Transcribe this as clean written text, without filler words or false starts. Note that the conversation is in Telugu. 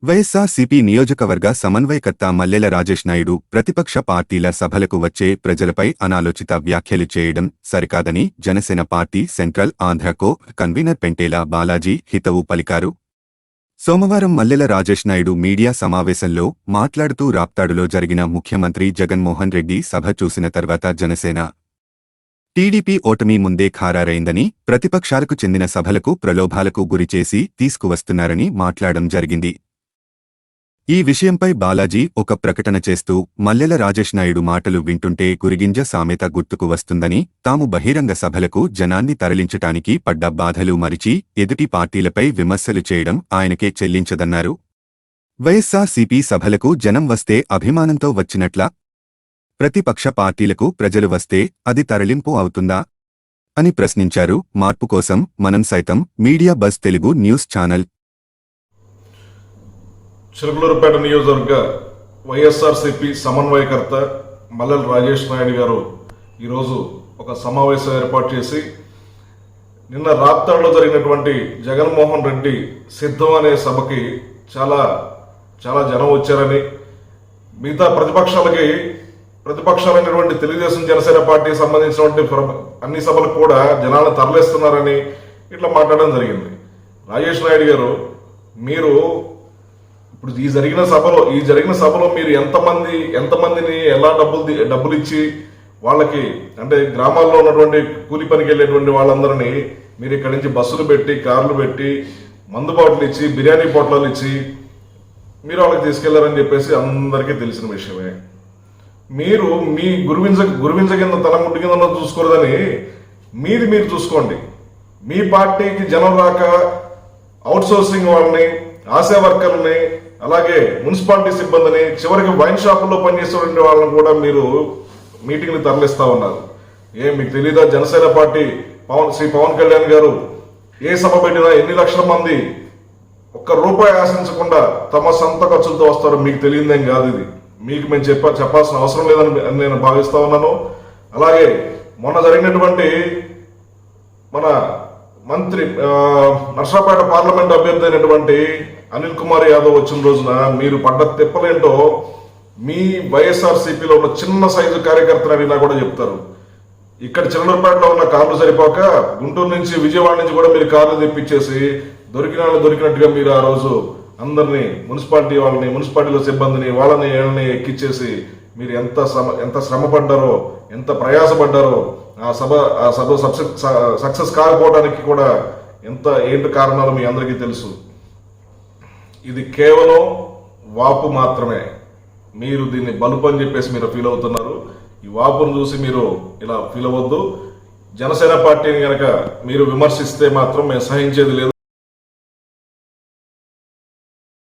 వైఎస్సార్సీపీ నియోజకవర్గ సమన్వయకర్త మల్లెల రాజేష్ నాయుడు ప్రతిపక్ష పార్టీల సభలకు వచ్చే ప్రజలపై అనాలోచిత వ్యాఖ్యలు చేయడం సరికాదని జనసేన పార్టీ సెంట్రల్ ఆంధ్రకో కన్వీనర్ పెంటేల బాలాజీ హితవు పలికారు. సోమవారం మల్లెల రాజేష్ నాయుడు మీడియా సమావేశంలో మాట్లాడుతూ రాప్తాడులో జరిగిన ముఖ్యమంత్రి జగన్మోహన్ రెడ్డి సభ చూసిన తర్వాత జనసేన టీడీపీ ఓటమి ముందే ఖారారైందని, ప్రతిపక్షాలకు చెందిన సభలకు ప్రలోభాలకు గురిచేసి తీసుకువస్తున్నారని మాట్లాడడం జరిగింది. ఈ విషయంపై బాలాజీ ఒక ప్రకటన చేస్తూ మల్లెల రాజేష్ నాయుడు మాటలు వింటుంటే గురిగింజ సామెత గుర్తుకు వస్తుందని, తాము బహిరంగ సభలకు జనాన్ని తరలించటానికి పడ్డ బాధలు మరిచి ఎదుటి పార్టీలపై విమర్శలు చేయడం ఆయనకే చెల్లించదన్నారు. వైఎస్సార్సీపీ సభలకు జనం వస్తే అభిమానంతో వచ్చినట్లా? ప్రతిపక్ష పార్టీలకు ప్రజలు వస్తే అది తరలింపు అవుతుందా అని ప్రశ్నించారు. మార్పు కోసం మనం సైతం media buzz Telugu news channel Chilakaluripet నియోజకవర్గ వైఎస్ఆర్సీపీ సమన్వయకర్త మల్లెల రాజేష్ నాయుడు గారు ఈరోజు ఒక సమావేశం ఏర్పాటు చేసి నిన్న రాప్తాడులో జరిగినటువంటి జగన్మోహన్ రెడ్డి సిద్ధం అనే సభకి చాలా జనం వచ్చారని, మిగతా ప్రతిపక్షాలైనటువంటి తెలుగుదేశం జనసేన పార్టీకి సంబంధించినటువంటి అన్ని సభలకు కూడా జనాలను తరలిస్తున్నారని ఇట్లా మాట్లాడడం జరిగింది. రాజేష్ నాయుడు గారు, మీరు ఇప్పుడు ఈ జరిగిన సభలో మీరు ఎంతమందిని ఎలా డబ్బులు ఇచ్చి వాళ్ళకి, అంటే గ్రామాల్లో ఉన్నటువంటి కూలి పనికి వెళ్ళేటువంటి వాళ్ళందరినీ మీరు ఇక్కడి నుంచి బస్సులు పెట్టి, కార్లు పెట్టి, మందు బాటలు ఇచ్చి, బిర్యానీ పొట్లాలు ఇచ్చి మీరు వాళ్ళకి తీసుకెళ్లారని చెప్పేసి అందరికీ తెలిసిన విషయమే. మీరు మీ గురువింజ కింద తల ముట్టు కింద చూసుకోలేదని మీరు చూసుకోండి. మీ పార్టీకి జనం రాక అవుట్ సోర్సింగ్ వాళ్ళని, ఆశా వర్కర్లని, అలాగే మున్సిపాలిటీ సిబ్బందిని, చివరికి వైన్ షాపుల్లో పనిచేసేటువంటి వాళ్ళని కూడా మీరు మీటింగ్లు తరలిస్తా ఉన్నారు. మీకు తెలీదా? జనసేన పార్టీ శ్రీ పవన్ కళ్యాణ్ గారు ఏ సభ పెట్టినా ఎన్ని లక్షల మంది ఒక్క రూపాయి ఆశించకుండా తమ సొంత ఖర్చులతో వస్తారో మీకు తెలియదేం కాదు. ఇది మీకు మేము చెప్పాల్సిన అవసరం లేదని నేను భావిస్తా ఉన్నాను. అలాగే మొన్న జరిగినటువంటి మన మంత్రి నర్సాపేట పార్లమెంట్ అభ్యర్థి అయినటువంటి అనిల్ కుమార్ యాదవ్ వచ్చిన రోజున మీరు పడ్డ తిప్పలేంటో మీ వైఎస్ఆర్సీపీలో ఉన్న చిన్న సైజు కార్యకర్తలు అడిగినా కూడా చెప్తారు. ఇక్కడ చిల్లూరుపేటలో ఉన్న కార్లు సరిపోక గుంటూరు నుంచి, విజయవాడ నుంచి కూడా మీరు కార్లు తెప్పించేసి దొరికినట్టుగా మీరు ఆ రోజు అందరినీ, మున్సిపాలిటీలో సిబ్బందిని, వాళ్ళని ఎక్కిచ్చేసి మీరు ఎంత శ్రమ పడ్డారో, ఎంత ప్రయాసపడ్డారో, ఆ సభ సక్సెస్ కాకపోవడానికి కూడా ఏంటి కారణాలు మీ అందరికీ తెలుసు. ఇది కేవలం వాపు మాత్రమే. మీరు దీన్ని బలుపు అని చెప్పేసి మీరు ఫీల్ అవుతున్నారు. ఈ వాపును చూసి మీరు ఇలా ఫీల్ అవ్వద్దు. జనసేన పార్టీని కనుక మీరు విమర్శిస్తే మాత్రం మేము సహించేది లేదు.